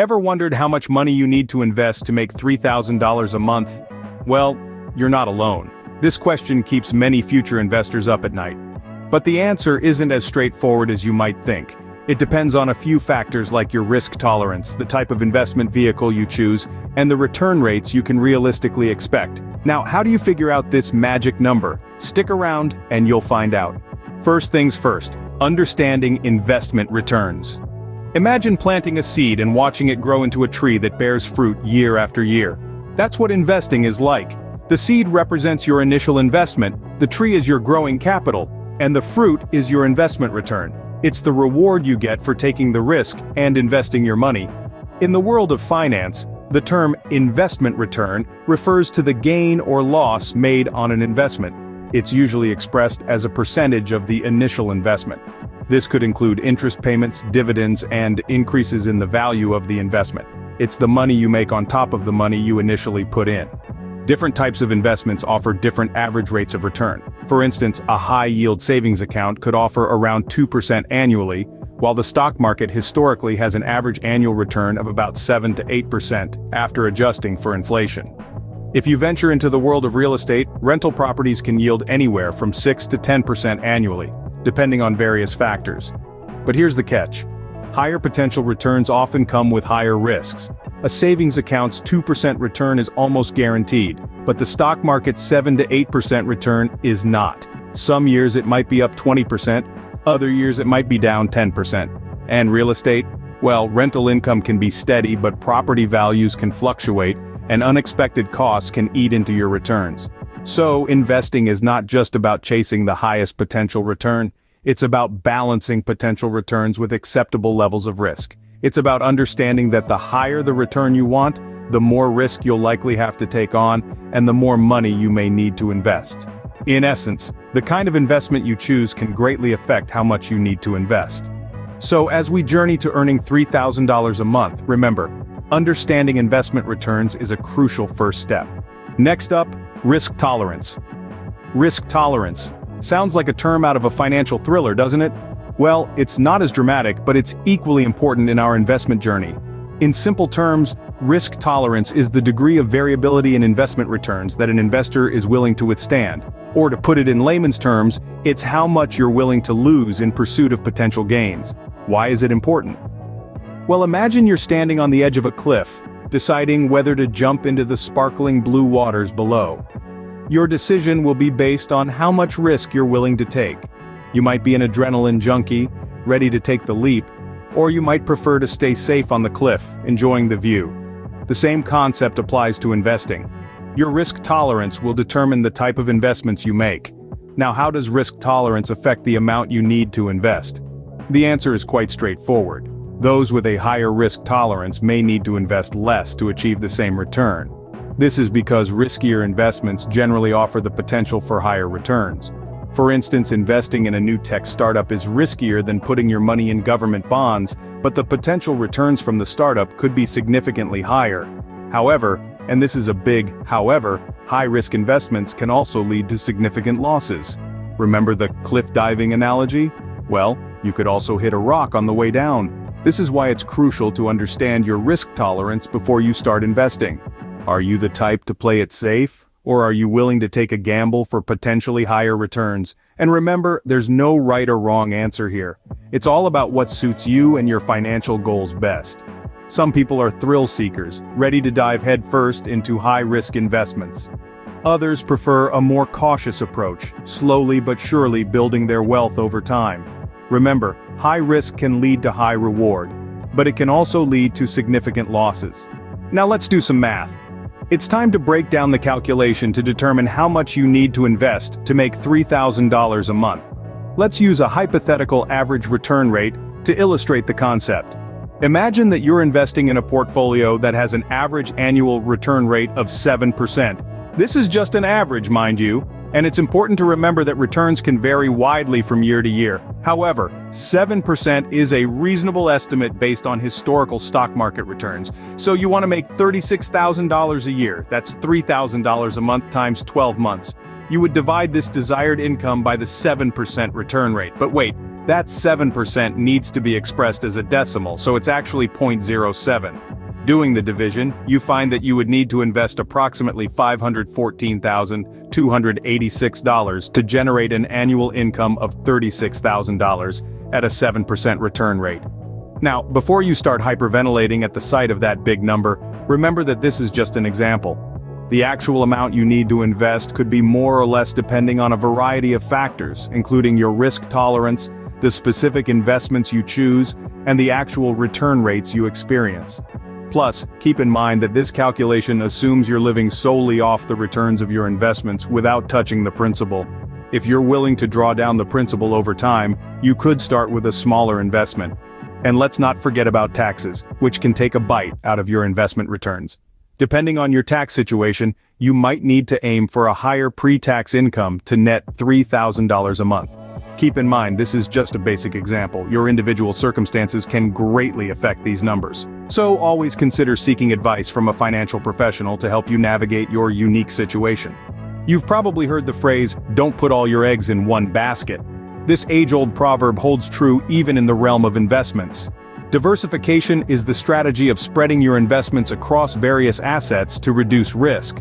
Ever wondered how much money you need to invest to make $3,000 a month? Well, you're not alone. This question keeps many future investors up at night. But the answer isn't as straightforward as you might think. It depends on a few factors like your risk tolerance, the type of investment vehicle you choose, and the return rates you can realistically expect. Now, how do you figure out this magic number? Stick around and you'll find out. First things first, understanding investment returns. Imagine planting a seed and watching it grow into a tree that bears fruit year after year. That's what investing is like. The seed represents your initial investment, the tree is your growing capital, and the fruit is your investment return. It's the reward you get for taking the risk and investing your money. In the world of finance, the term investment return refers to the gain or loss made on an investment. It's usually expressed as a percentage of the initial investment. This could include interest payments, dividends, and increases in the value of the investment. It's the money you make on top of the money you initially put in. Different types of investments offer different average rates of return. For instance, a high-yield savings account could offer around 2% annually, while the stock market historically has an average annual return of about 7 to 8% after adjusting for inflation. If you venture into the world of real estate, rental properties can yield anywhere from 6 to 10% annually, depending on various factors. But here's the catch. Higher potential returns often come with higher risks. A savings account's 2% return is almost guaranteed, but the stock market's 7 to 8% return is not. Some years it might be up 20%, other years it might be down 10%. And real estate? Well, rental income can be steady, but property values can fluctuate, and unexpected costs can eat into your returns. So, investing is not just about chasing the highest potential return, it's about balancing potential returns with acceptable levels of risk. It's about understanding that the higher the return you want, the more risk you'll likely have to take on, and the more money you may need to invest. In essence, the kind of investment you choose can greatly affect how much you need to invest. So as we journey to earning $3,000 a month, remember, understanding investment returns is a crucial first step. Next up, risk tolerance. Risk tolerance. Sounds like a term out of a financial thriller, doesn't it? Well, it's not as dramatic, but it's equally important in our investment journey. In simple terms, risk tolerance is the degree of variability in investment returns that an investor is willing to withstand. Or to put it in layman's terms, it's how much you're willing to lose in pursuit of potential gains. Why is it important? Well, imagine you're standing on the edge of a cliff, deciding whether to jump into the sparkling blue waters below. Your decision will be based on how much risk you're willing to take. You might be an adrenaline junkie, ready to take the leap, or you might prefer to stay safe on the cliff, enjoying the view. The same concept applies to investing. Your risk tolerance will determine the type of investments you make. Now, how does risk tolerance affect the amount you need to invest? The answer is quite straightforward. Those with a higher risk tolerance may need to invest less to achieve the same return. This is because riskier investments generally offer the potential for higher returns. For instance, investing in a new tech startup is riskier than putting your money in government bonds, but the potential returns from the startup could be significantly higher. However, and this is a big however, high-risk investments can also lead to significant losses. Remember the cliff diving analogy? Well, you could also hit a rock on the way down. This is why it's crucial to understand your risk tolerance before you start investing. Are you the type to play it safe? Or are you willing to take a gamble for potentially higher returns? And remember, there's no right or wrong answer here. It's all about what suits you and your financial goals best. Some people are thrill seekers, ready to dive headfirst into high-risk investments. Others prefer a more cautious approach, slowly but surely building their wealth over time. Remember, high risk can lead to high reward, but it can also lead to significant losses. Now let's do some math. It's time to break down the calculation to determine how much you need to invest to make $3,000 a month. Let's use a hypothetical average return rate to illustrate the concept. Imagine that you're investing in a portfolio that has an average annual return rate of 7%. This is just an average, mind you, and it's important to remember that returns can vary widely from year to year. However, 7% is a reasonable estimate based on historical stock market returns. So you want to make $36,000 a year, that's $3,000 a month times 12 months. You would divide this desired income by the 7% return rate. But wait, That 7% needs to be expressed as a decimal, so it's actually 0.07. Doing the division, you find that you would need to invest approximately $514,286 to generate an annual income of $36,000 at a 7% return rate. Now, before you start hyperventilating at the sight of that big number, remember that this is just an example. The actual amount you need to invest could be more or less depending on a variety of factors, including your risk tolerance, the specific investments you choose, and the actual return rates you experience. Plus, keep in mind that this calculation assumes you're living solely off the returns of your investments without touching the principal. If you're willing to draw down the principal over time, you could start with a smaller investment. And let's not forget about taxes, which can take a bite out of your investment returns. Depending on your tax situation, you might need to aim for a higher pre-tax income to net $3,000 a month. Keep in mind, this is just a basic example. Your individual circumstances can greatly affect these numbers. So always consider seeking advice from a financial professional to help you navigate your unique situation. You've probably heard the phrase, "Don't put all your eggs in one basket." This age-old proverb holds true even in the realm of investments. Diversification is the strategy of spreading your investments across various assets to reduce risk.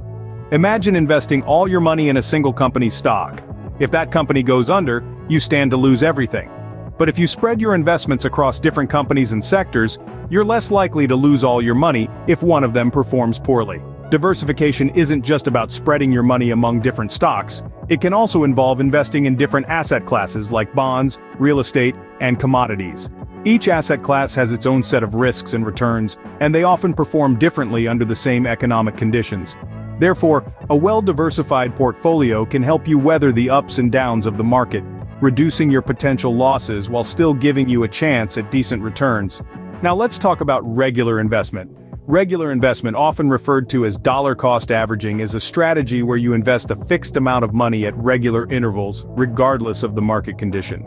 Imagine investing all your money in a single company's stock. If that company goes under, you stand to lose everything. But if you spread your investments across different companies and sectors, you're less likely to lose all your money if one of them performs poorly. Diversification isn't just about spreading your money among different stocks. It can also involve investing in different asset classes like bonds, real estate, and commodities. Each asset class has its own set of risks and returns, and they often perform differently under the same economic conditions. Therefore, a well-diversified portfolio can help you weather the ups and downs of the market, reducing your potential losses while still giving you a chance at decent returns. Now let's talk about regular investment. Regular investment, often referred to as dollar-cost averaging, is a strategy where you invest a fixed amount of money at regular intervals, regardless of the market condition.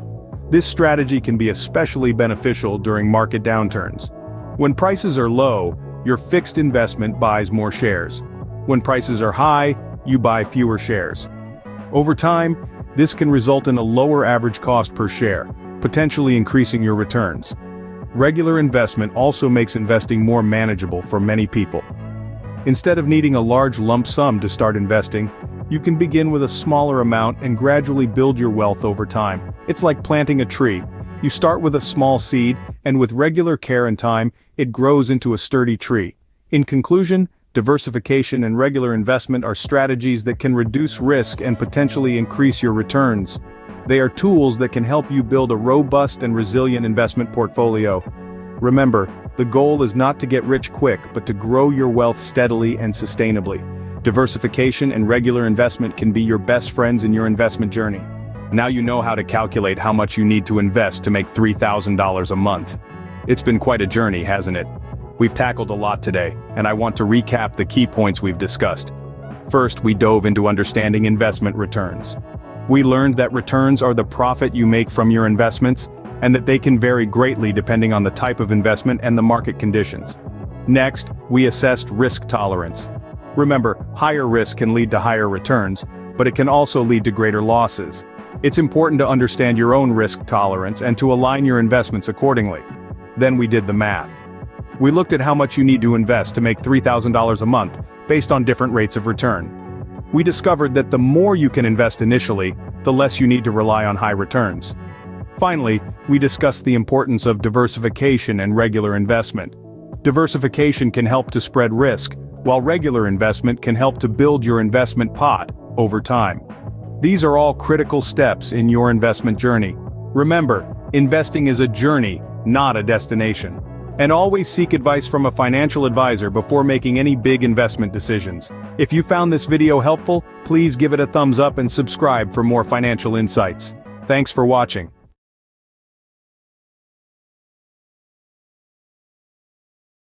This strategy can be especially beneficial during market downturns. When prices are low, your fixed investment buys more shares. When prices are high, you buy fewer shares. Over time, this can result in a lower average cost per share, potentially increasing your returns. Regular investment also makes investing more manageable for many people. Instead of needing a large lump sum to start investing, you can begin with a smaller amount and gradually build your wealth over time. It's like planting a tree. You start with a small seed, and with regular care and time, it grows into a sturdy tree. In conclusion, diversification and regular investment are strategies that can reduce risk and potentially increase your returns. They are tools that can help you build a robust and resilient investment portfolio. Remember, the goal is not to get rich quick, but to grow your wealth steadily and sustainably. Diversification and regular investment can be your best friends in your investment journey. Now you know how to calculate how much you need to invest to make $3,000 a month. It's been quite a journey, hasn't it? We've tackled a lot today, and I want to recap the key points we've discussed. First, we dove into understanding investment returns. We learned that returns are the profit you make from your investments, and that they can vary greatly depending on the type of investment and the market conditions. Next, we assessed risk tolerance. Remember, higher risk can lead to higher returns, but it can also lead to greater losses. It's important to understand your own risk tolerance and to align your investments accordingly. Then we did the math. We looked at how much you need to invest to make $3,000 a month, based on different rates of return. We discovered that the more you can invest initially, the less you need to rely on high returns. Finally, we discussed the importance of diversification and regular investment. Diversification can help to spread risk, while regular investment can help to build your investment pot over time. These are all critical steps in your investment journey. Remember, investing is a journey, not a destination. And always seek advice from a financial advisor before making any big investment decisions. If you found this video helpful, please give it a thumbs up and subscribe for more financial insights. Thanks for watching.